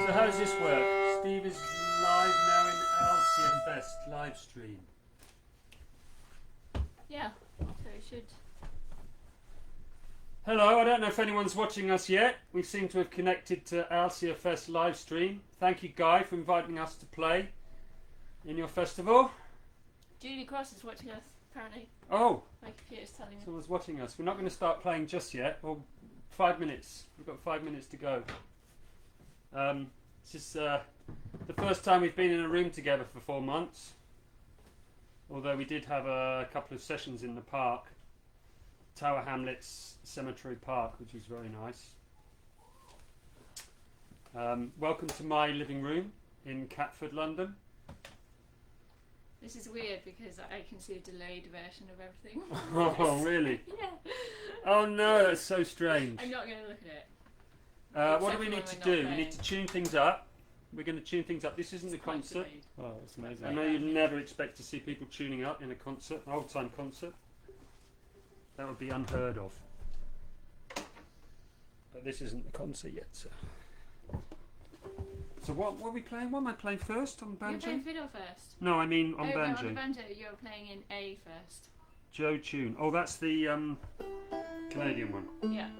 So how does this work? Steve is live now in Alsia Fest live stream. Yeah, so it should. Hello, I don't know if anyone's watching us yet. We seem to have connected to Alsia Fest live stream. Thank you, Guy, for inviting us to play in your festival. Julie Cross is watching us, apparently. Oh, My computer's telling me. someone's watching us. We're not going to start playing just yet. Well, 5 minutes. We've got 5 minutes to go. This is the first time we've been in a room together for 4 months. Although we did have a couple of sessions in the park. Tower Hamlets Cemetery Park, which was very nice. Welcome to my living room in Catford, London. This is weird because I can see a delayed version of everything. Oh, really? Yeah. Oh no, that's so strange. I'm not going to look at it. What do we need to do? We need to tune things up. We're going to tune things up. This isn't a concert. Oh, that's amazing. I know you'd never expect to see people tuning up in a concert, an old time concert. That would be unheard of. But this isn't the concert yet, so. So what are we playing? What am I playing first on banjo? You're playing fiddle first. No, I mean on banjo. No, on banjo you're playing in A first. Joe tune. Oh, that's the Canadian one. Yeah.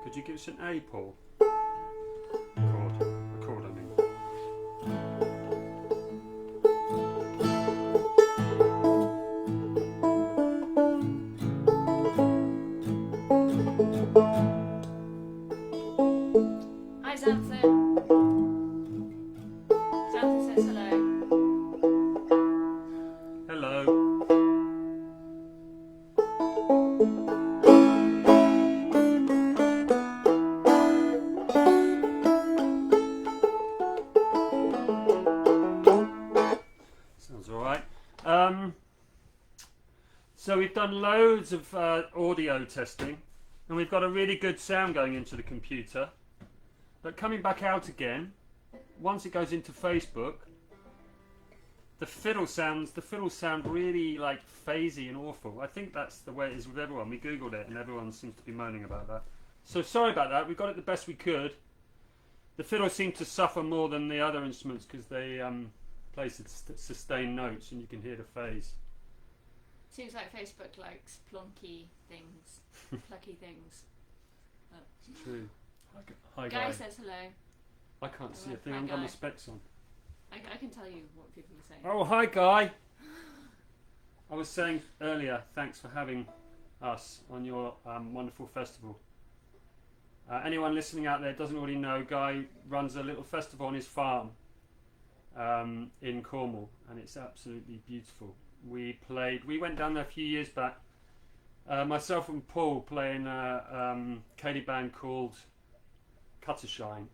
Could you give us an A, Paul? Chord, I mean. Hi, Xanthan. Xanthan says hello. Hello. Sounds all right. So we've done loads of audio testing, and we've got a really good sound going into the computer. But coming back out again, once it goes into Facebook, the fiddle sound really like phasey and awful. I think that's the way it is with everyone. We googled it and everyone seems to be moaning about that. So sorry about that. We got it the best we could. The fiddle seemed to suffer more than the other instruments because they play sustained notes and you can hear the phase. Seems like Facebook likes plonky things, plucky things. True. Hi, Guy guys. says hello. I can't see a Hi, thing. I've got my Guy. specs on. I can tell you what people are saying. Oh, hi, Guy. I was saying earlier, thanks for having us on your wonderful festival. Anyone listening out there doesn't already know, Guy runs a little festival on his farm in Cornwall, and it's absolutely beautiful. We went down there a few years back. Myself and Paul playing a Cayley band called Cuttershine,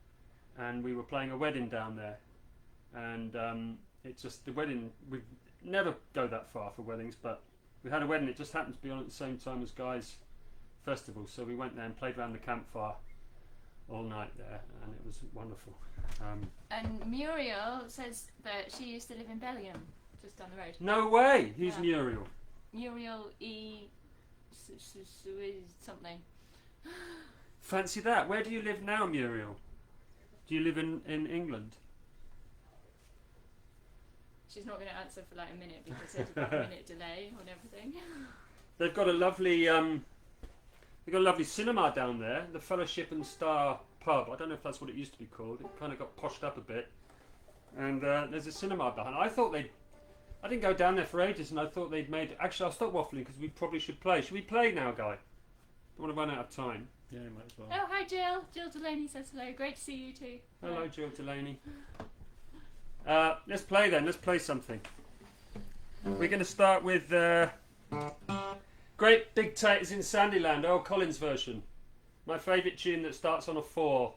and we were playing a wedding down there. And the wedding, we never go that far for weddings, but we had a wedding. It just happened to be on at the same time as Guy's festival, so we went there and played around the campfire all night there, and it was wonderful. And Muriel says that she used to live in Bellingham, just down the road. No way! Who's Yeah. Muriel? Muriel something. Fancy that. Where do you live now, Muriel? Do you live in England? She's not going to answer for like a minute because there's about a minute delay on everything. They've got a lovely cinema down there, the Fellowship and Star pub. I don't know if that's what it used to be called. It kind of got poshed up a bit. And there's a cinema behind. I didn't go down there for ages, and I thought they'd made. Actually, I'll stop waffling because we probably should play. Should we play now, Guy? Don't want to run out of time. Yeah, you might as well. Oh, hi Jill. Jill Delaney says hello. Great to see you too. Hello, Jill Delaney. Let's play then. Let's play something. We're going to start with Great Big Taters in Sandyland, Earl Collins version. My favourite tune that starts on a 4.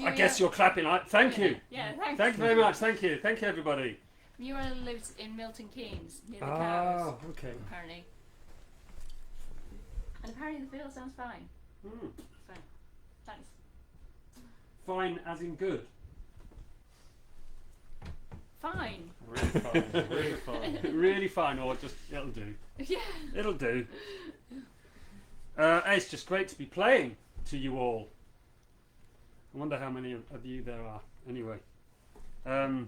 I guess you're clapping. Thank you. Yeah, thanks. Thank you very much. Thank you. Thank you, everybody. Muriel lives in Milton Keynes, near the cows, okay. apparently. And apparently the fiddle sounds fine. Mm. So, thanks. Fine as in good. Fine. Really fine. Really fine. Really fine, or just, it'll do. Yeah. It'll do. It's just great to be playing to you all. I wonder how many of you there are. Anyway. We're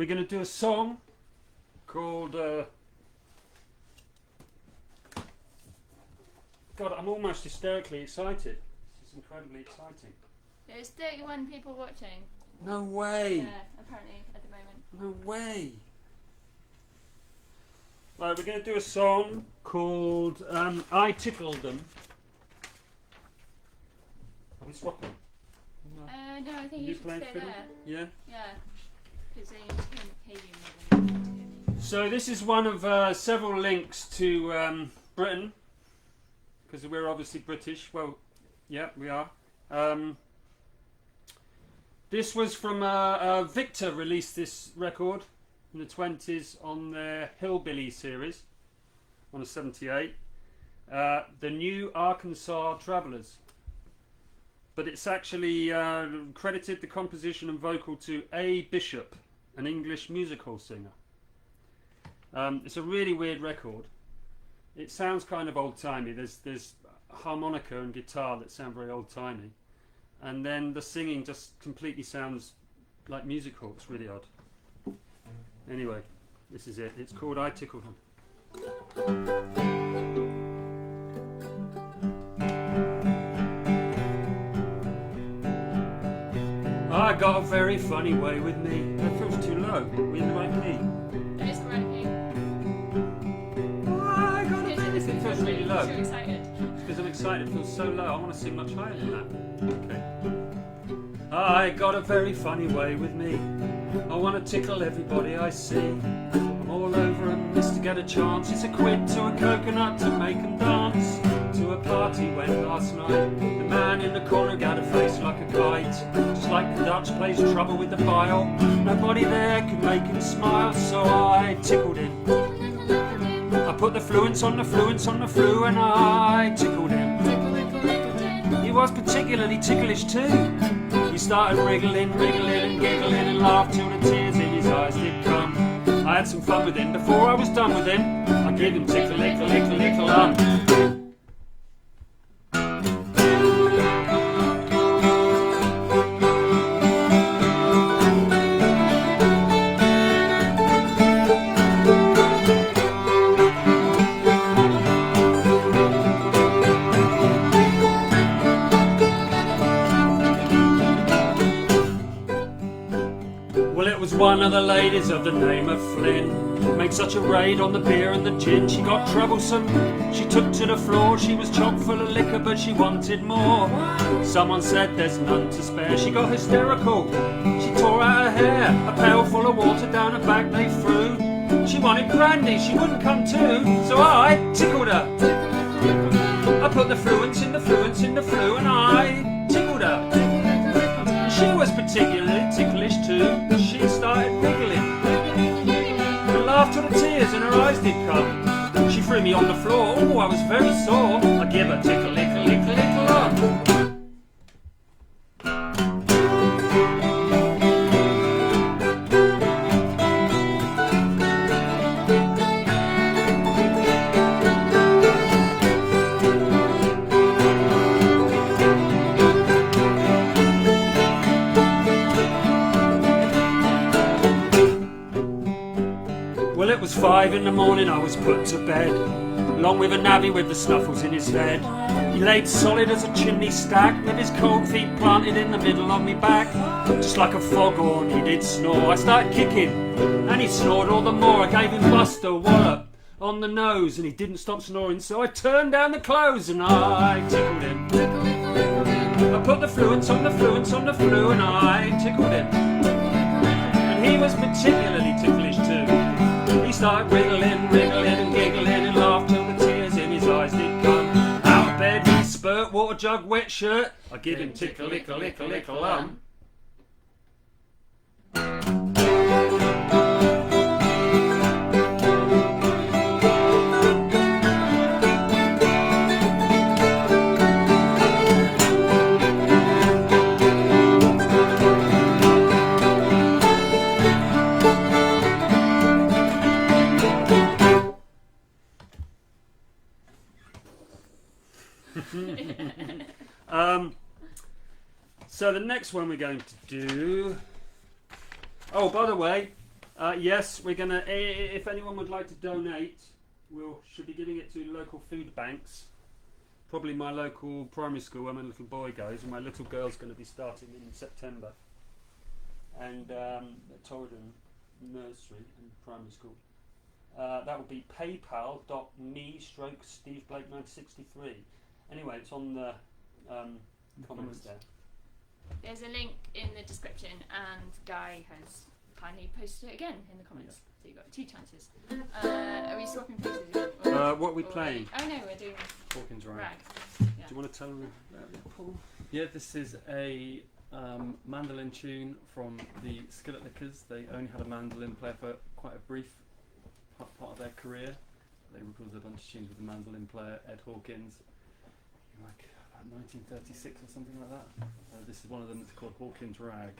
going to do a song called... God, I'm almost hysterically excited. This is incredibly exciting. There's 31 people watching. No way! Yeah, apparently, at the moment. No way! Right, we're going to do a song called I Tickled Em. Are we swapping? No, I think You you should playing stay fiddle? there. Yeah? Yeah. Because they can hear you more than So this is one of several links to Britain, because we're obviously British. Well, yeah, we are. This was from Victor released this record in the 20s on their Hillbilly series on a 78. The New Arkansas Travelers. But it's actually credited the composition and vocal to A. Bishop, an English music hall singer. It's a really weird record. It sounds kind of old-timey. There's harmonica and guitar that sound very old-timey. And then the singing just completely sounds like music hall. It's really odd. Anyway, this is it. It's called I Tickled Em. I got a very funny way with me. That feels too low. We're in the right key. That is the right key. I got a It very... is It feels really low. too excited. Because I'm excited. It feels so low. I want to sing much higher than that. Okay. I got a very funny way with me. I want to tickle everybody I see. I'm all over a miss to get a chance. It's a quid to a coconut to make 'em dance. To a party went last night. The man in the corner got a face like a kite. Just like the Dutch plays trouble with the bile. Nobody there could make him smile, so I tickled him. I put the fluence on the fluence on the flu and I tickled him. He was particularly ticklish too. He started wriggling, wriggling and giggling and laughed till the tears in his eyes did come. I had some fun with him. Before I was done with him, I gave him tickle, lickle, lickle, lickle, One of the ladies of the name of Flynn made such a raid on the beer and the gin. She got troublesome, she took to the floor. She was chock full of liquor but she wanted more. Someone said there's none to spare. She got hysterical, she tore out her hair. A pail full of water down her back they threw. She wanted brandy, she wouldn't come to, so I tickled her. I put the fluence in the fluence in the flu and I tickled her. She was particularly ticklish too. She started wriggling and laughed till the tears in her eyes did come. She threw me on the floor. Oh, I was very sore. I give her tickle, lickle, lickle, lickle on. Well, it was 5 in the morning, I was put to bed, along with a navvy with the snuffles in his head. He laid solid as a chimney stack, with his cold feet planted in the middle of me back. Just like a foghorn, he did snore. I started kicking, and he snored all the more. I gave him Buster a wallop on the nose, and he didn't stop snoring, so I turned down the clothes and I tickled him. I put the fluence on the fluence on the flu, and I tickled him. And he was particularly ticklish too. He started wriggling, wriggling and giggling and laughed till the tears in his eyes did come. Out of bed, he spurt, water jug, wet shirt. I give him tickle, lickle, lickle, lickle, So the next one we're going to do... Oh, by the way, yes, we're going to... If anyone would like to donate, we should be giving it to local food banks. Probably my local primary school where my little boy goes, and my little girl's going to be starting in September. And at Torridon Nursery and Primary School. That will be paypal.me/SteveBlake963. Anyway, it's on the comments there. There's a link in the description, and Guy has kindly posted it again in the comments. So you've got 2 chances. Are we swapping places again? What are we playing? Oh no, we're doing Hawkins Rag. Rag. Do you want to tell them about it, Paul? Yeah, this is a mandolin tune from the Skillet Lickers. They only had a mandolin player for quite a brief part of their career. They recorded a bunch of tunes with the mandolin player, Ed Hawkins, in like about 1936 or something like that. This is one of them that's called Hawkins Rag.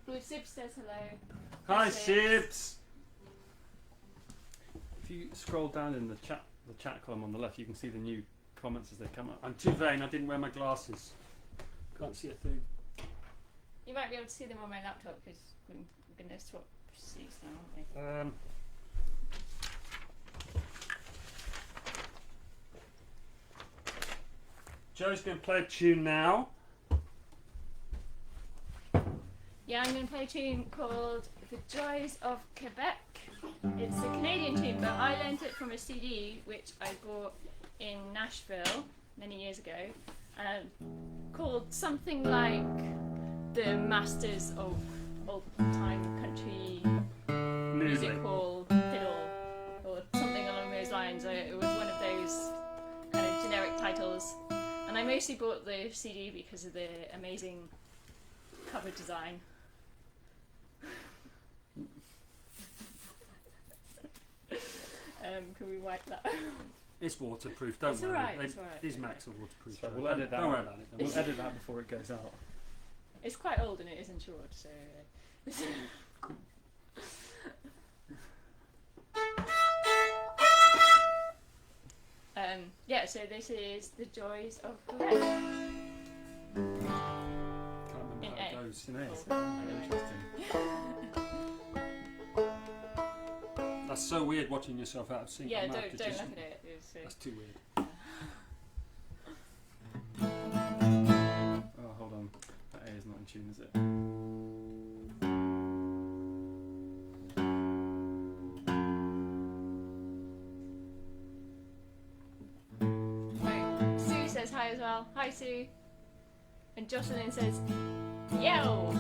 Blue Sib says hello. Hi, Sibs. If you scroll down in the chat column on the left, you can see the new comments as they come up. I'm too vain, I didn't wear my glasses. Can't see a thing. You might be able to see them on my laptop because we're going to swap seats now, aren't we? Joe's going to play a tune now. Yeah, I'm going to play a tune called The Joys of Quebec. It's a Canadian tune, but I lent it from a CD which I bought in Nashville many years ago, called something like the Masters of Old-Time Country Music Hall Fiddle, or something along those lines. It was one of those kind of generic titles, and I mostly bought the CD because of the amazing cover design. Can we wipe that? It's waterproof, don't It's worry. alright, it's alright. These Macs are waterproof. So we'll edit that. Don't worry about it. We'll edit that before it goes out. It's quite old and it is insured, so. Yeah, so this is the Joys of Quebec. Can't remember In how it A. goes. Nice. Interesting. That's so weird watching yourself out of sync. Yeah, I might don't have to look just- at it. It's, That's too weird. Oh, hold on. That A is not in tune, is it? oh, Sue says hi as well. Hi, Sue. And Jocelyn says, yo!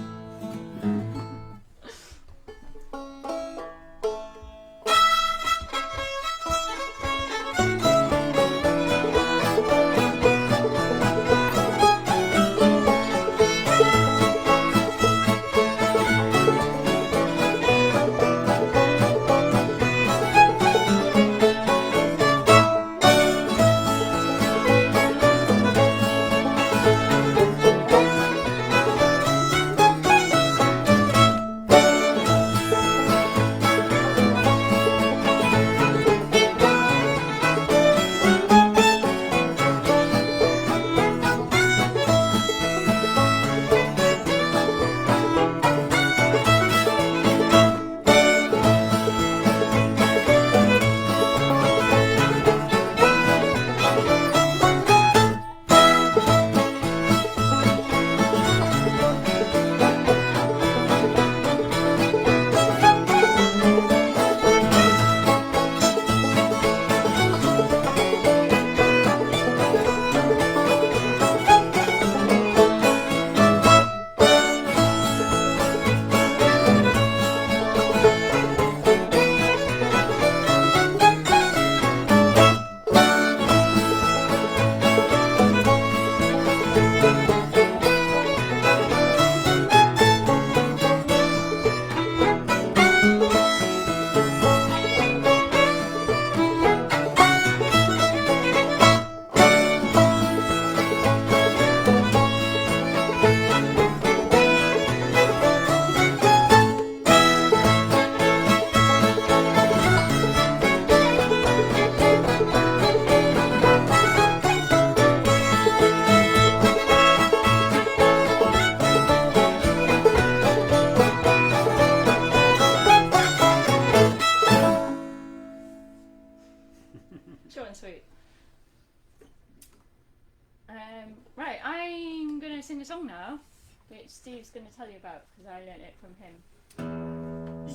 Short and sweet. Right, I'm going to sing a song now, which Steve's going to tell you about because I learnt it from him.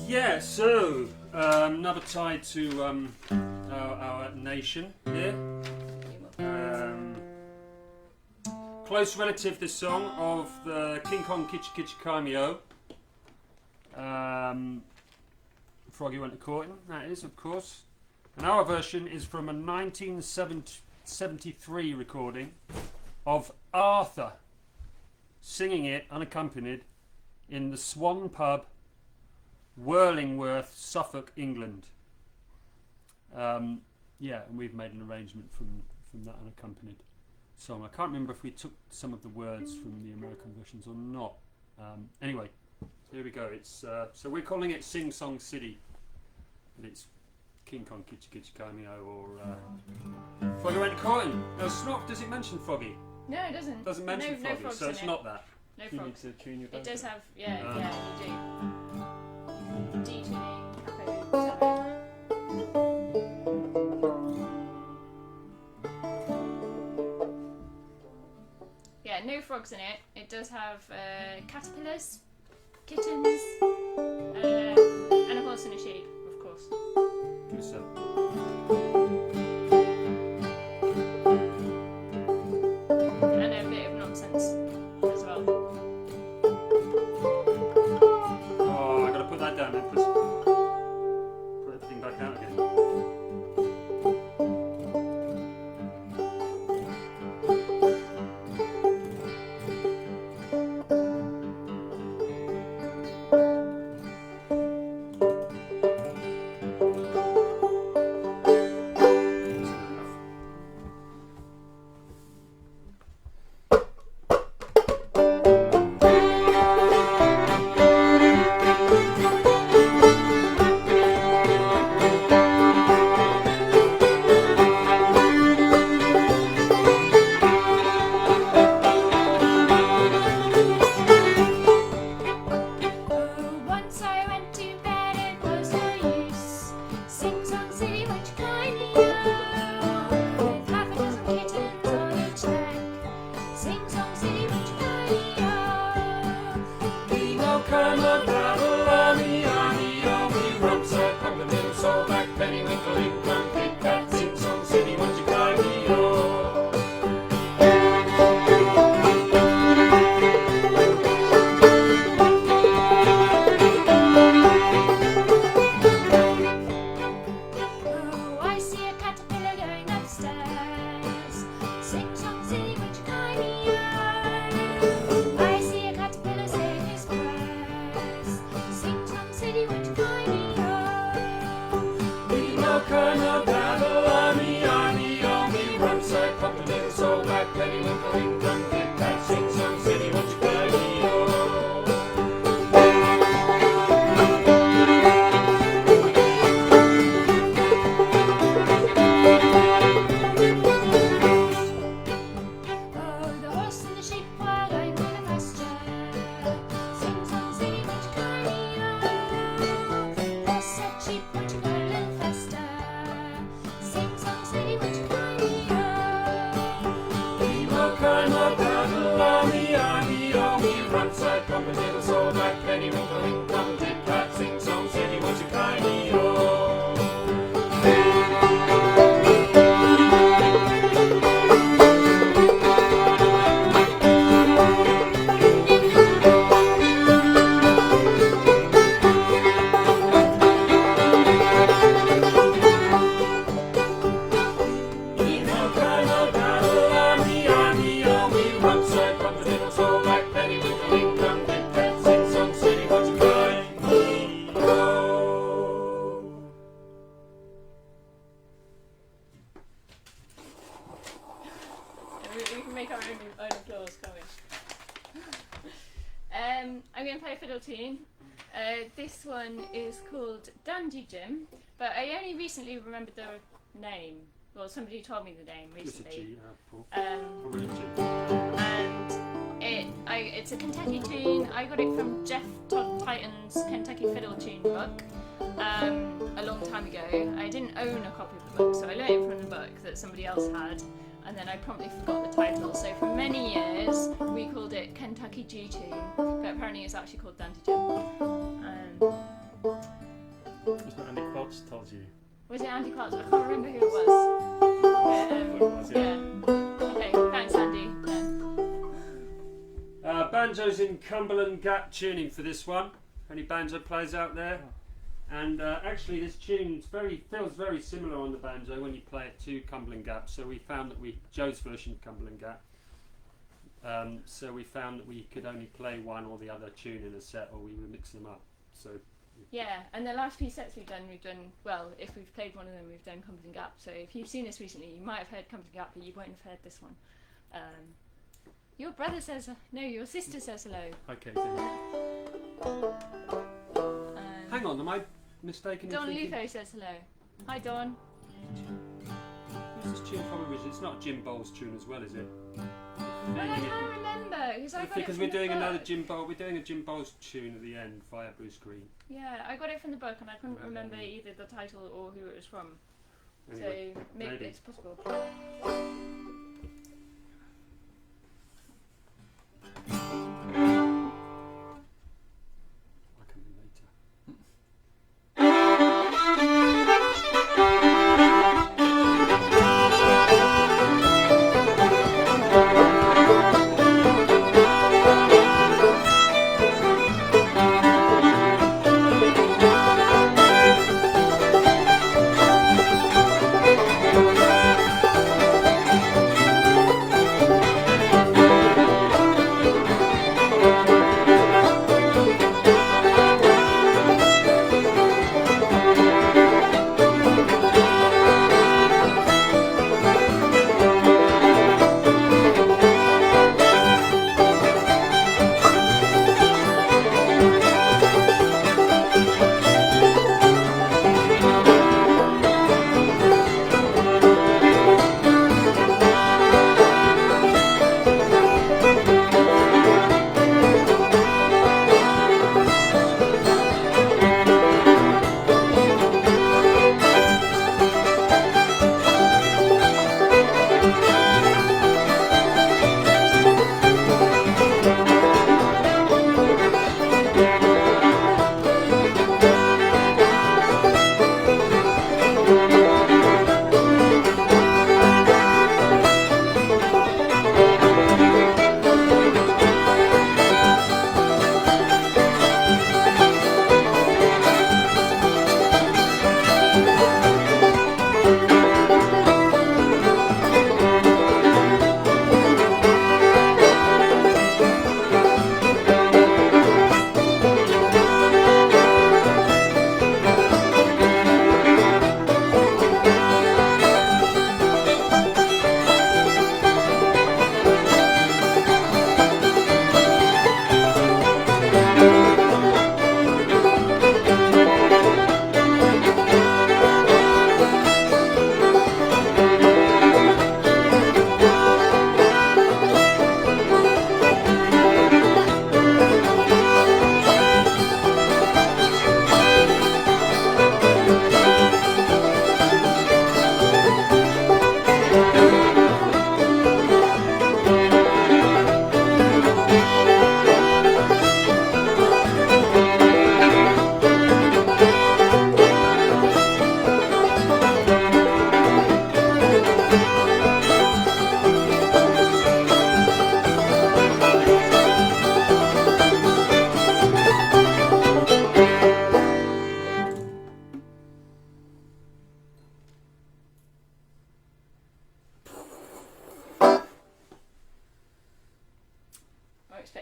Yeah, so another tie to our nation here. Close relative, this song, of the King Kong Kitchi Kitchi Cameo. Froggy Went to Courting, that is, of course. And our version is from a 1973 recording of Arthur singing it unaccompanied in the Swan Pub, Whirlingworth, Suffolk, England. Yeah, and we've made an arrangement from that unaccompanied song. I can't remember if we took some of the words from the American versions or not. Anyway, here we go. It's so we're calling it Sing Song City, but it's King Kong Kitchi Kitchi Cameo or Froggy Went to Courting. No, it's not. Does it mention Froggy? No, it doesn't. Doesn't mention no Froggy, frogs so in it's it. not that. No You need frogs. to tune your It banjo. does have, yeah, you do. D tuning, capo 7. Yeah, no frogs in it. It does have caterpillars, kittens, and a horse and a sheep, of course. Give us a- make our own applause, can't we? I'm going to play a fiddle tune. This one is called Dandy Jim, but I only recently remembered the name. Well, somebody told me the name recently. It's a Kentucky tune. I got it from Jeff Todd Titan's Kentucky Fiddle Tune book a long time ago. I didn't own a copy of the book, so I learned it from the book that somebody else had, and then I promptly forgot the title. So for many years we called it Kentucky G Tune, but apparently it's actually called Dandy Jim. It's not Andy Qualtz told you. Was it Andy Clark? I can't remember who it was. Okay, thanks Andy. Banjo's in Cumberland Gap tuning for this one. Any banjo players out there? And actually this tune feels very similar on the banjo when you play it to Cumberland Gap. So we found that Joe's version of Cumberland Gap. So we found that we could only play one or the other tune in a set, or we would mix them up. So yeah, and the last few sets we've done, well, if we've played one of them, we've done Cumberland Gap. So if you've seen this recently, you might have heard Cumberland Gap, but you won't have heard this one. Your brother says, no, your sister says hello. Okay. Hang on, am I mistaken? Don Lufo says hello. Hi, Don. Who's this tune from originally? It's not Jim Bowles' tune as well, is it? Well, I can't remember because we're doing another Jim Bowles. We're doing a Jim Bowles tune at the end via Bruce Green. Yeah, I got it from the book, and I couldn't remember either the title or who it was from. Anyway, so maybe it's possible.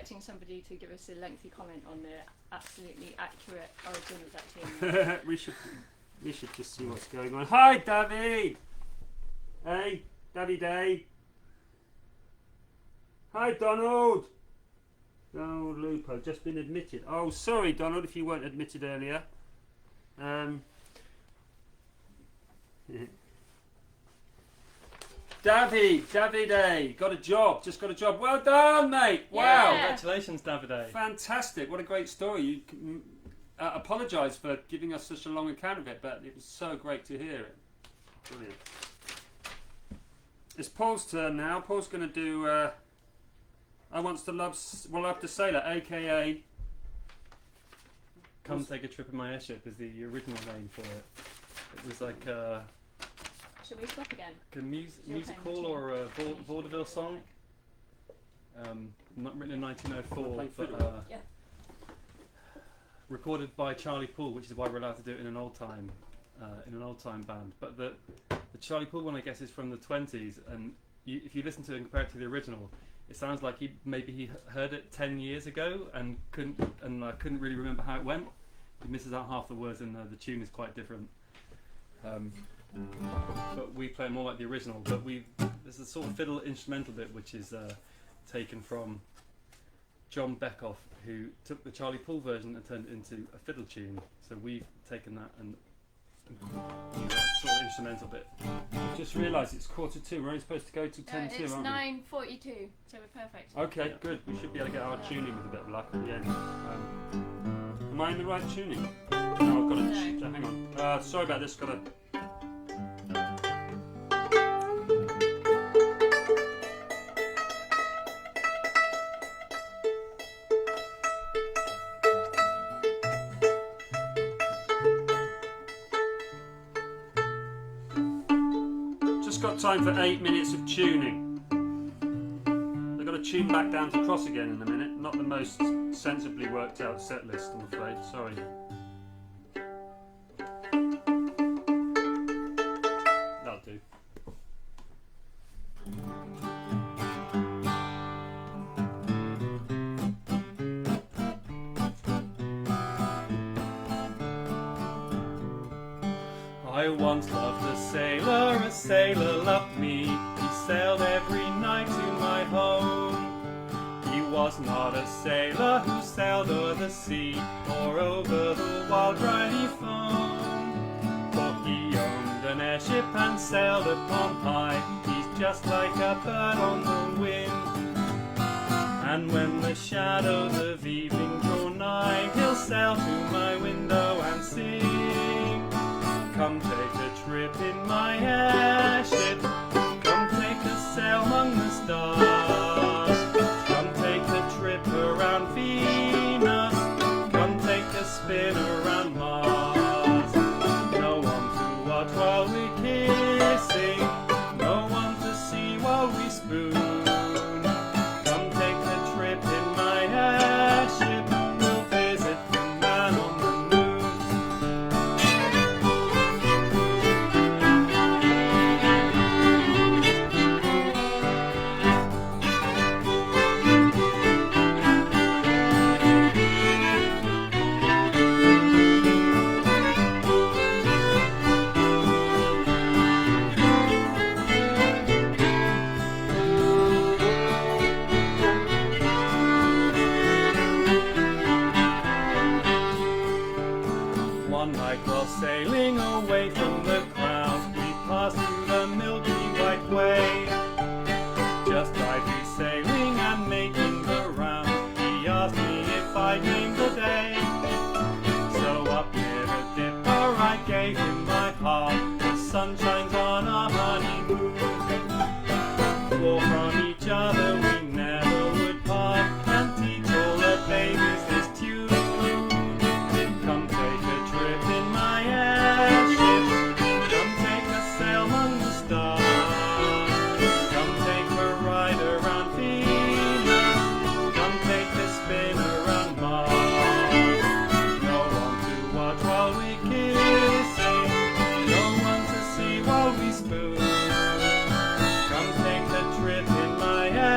expecting somebody to give us a lengthy comment on the absolutely accurate origin of that tune. we should just see what's going on. Hi, David! Hey, Davy Day. Hi, Donald. Donald Lupo, just been admitted. Oh, sorry, Donald, if you weren't admitted earlier. Davide, got a job. Just got a job. Well done, mate. Wow. Yeah. Congratulations, Davide. Fantastic. What a great story. You apologise for giving us such a long account of it, but it was so great to hear it. Brilliant. It's Paul's turn now. Paul's going to do I Wants to Love the Sailor, a.k.a. Come Take a Trip in My Airship is the original name for it. It was like Should we swap again? a musical or a vaudeville song. Not written in 1904, but Yeah. recorded by Charlie Poole, which is why we're allowed to do it in an old time band. But the Charlie Poole one, I guess, is from the 20s, and if you listen to it and compare it to the original, it sounds like he heard it 10 years ago and couldn't really remember how it went. He misses out half the words, and the tune is quite different. But we play more like the original. But there's a sort of fiddle instrumental bit which is taken from John Beckoff, who took the Charlie Poole version and turned it into a fiddle tune. So we've taken that and that sort of instrumental bit. I've just realised it's 1:45. We're only supposed to go to 10:02, It's aren't we? 9:42, so we're perfect. Okay, good. We should be able to get our tuning with a bit of luck at the end. Am I in the right tuning? No, I've got to... No. Hang on. Sorry about this. Got to... Just got time for 8 minutes of tuning. I've got to tune back down to cross again in a minute. Not the most sensibly worked out set list, I'm afraid. Sorry. That'll do. I once loved a sailor loved me. He sailed every night to my home. He was not a sailor who sailed o'er the sea or over the wild briny foam. For he owned an airship and sailed upon high. He's just like a bird on the wind. And when the shadows of evening draw nigh, he'll sail to my window and sing. Come take a trip in my airship. Come take a sail among the stars. Come take a trip around Venus. Come take a spin around Mars. No one to watch while we're kissing. No one to see while we spoon. Come take a trip in my airship. We'll visit the man on the One night while sailing away from the crowd, we passed through the milky white way. Just I'd be sailing and making the round. He asked me if I'd name the day. So up near the dipper I gave him my heart. The sun shines on our honeymoon. For from each other we never would part, and teach all the babies this tune. Come take a trip in my airship. Come take a sail among the stars. Come take a ride around Venus. Come take a spin around Mars. No one to watch while we kissing. No one to see while we spoon. Come take a trip in my airship.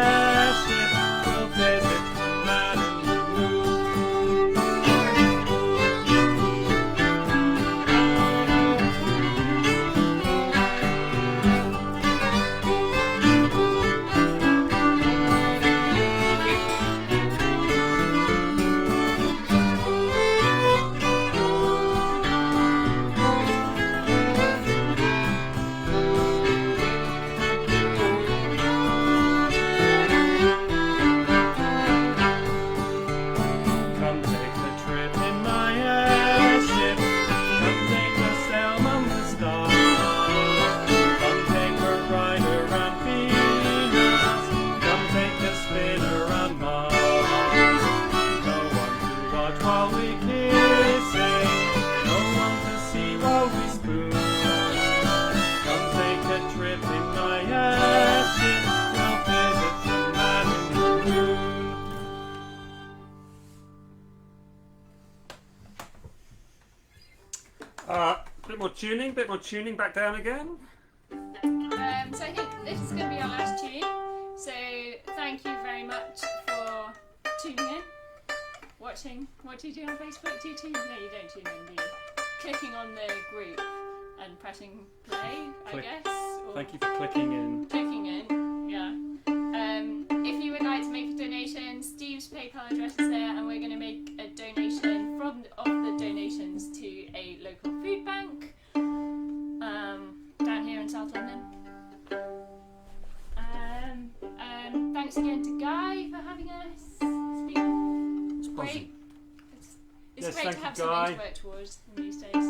Bit more tuning, back down again. So I think this is going to be our last tune. So thank you very much for tuning in, watching. What do you do on Facebook? Do you tune in? No, you don't tune in, do you? Clicking on the group and pressing play, I guess. Or Thank you for clicking in. clicking in, yeah. If you would like to make a donation, Steve's PayPal address is there, and we're going to make a donation of the donations to a local food bank down here in South London. Thanks again to Guy for having us. It's been great. It's Yes, great thank to you, have Guy. something to work towards in these days.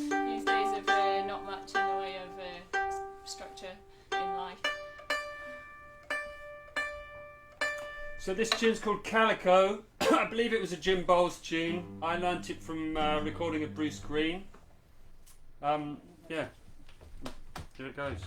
These days of not much in the way of structure in life. So this tune's called Calico. I believe it was a Jim Bowles tune. I learnt it from recording of Bruce Green. Yeah, here it goes.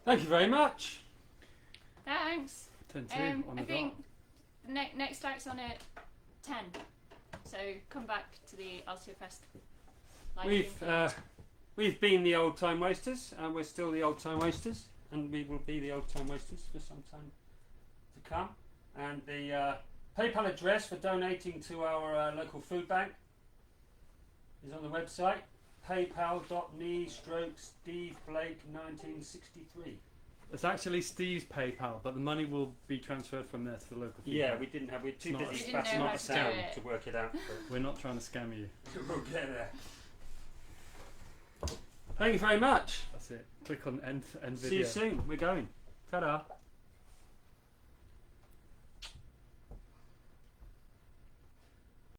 Thank you very much. Thanks. 10-2 on the I think dot. next act's on at 10. So come back to the Alsia Fest. We've been the Old Time Wasters, and we're still the Old Time Wasters, and we will be the Old Time Wasters for some time to come. And the PayPal address for donating to our local food bank is on the website, paypal.me/Steve Blake 1963. It's actually Steve's PayPal, but the money will be transferred from there to the local food Yeah, bank. we're too It's not busy a- We didn't splashing know on how the to do sound it. to work it out. We're not trying to scam you. We'll get there. Thank you very much. That's it. Click on end video. See you soon. We're going. Ta-da.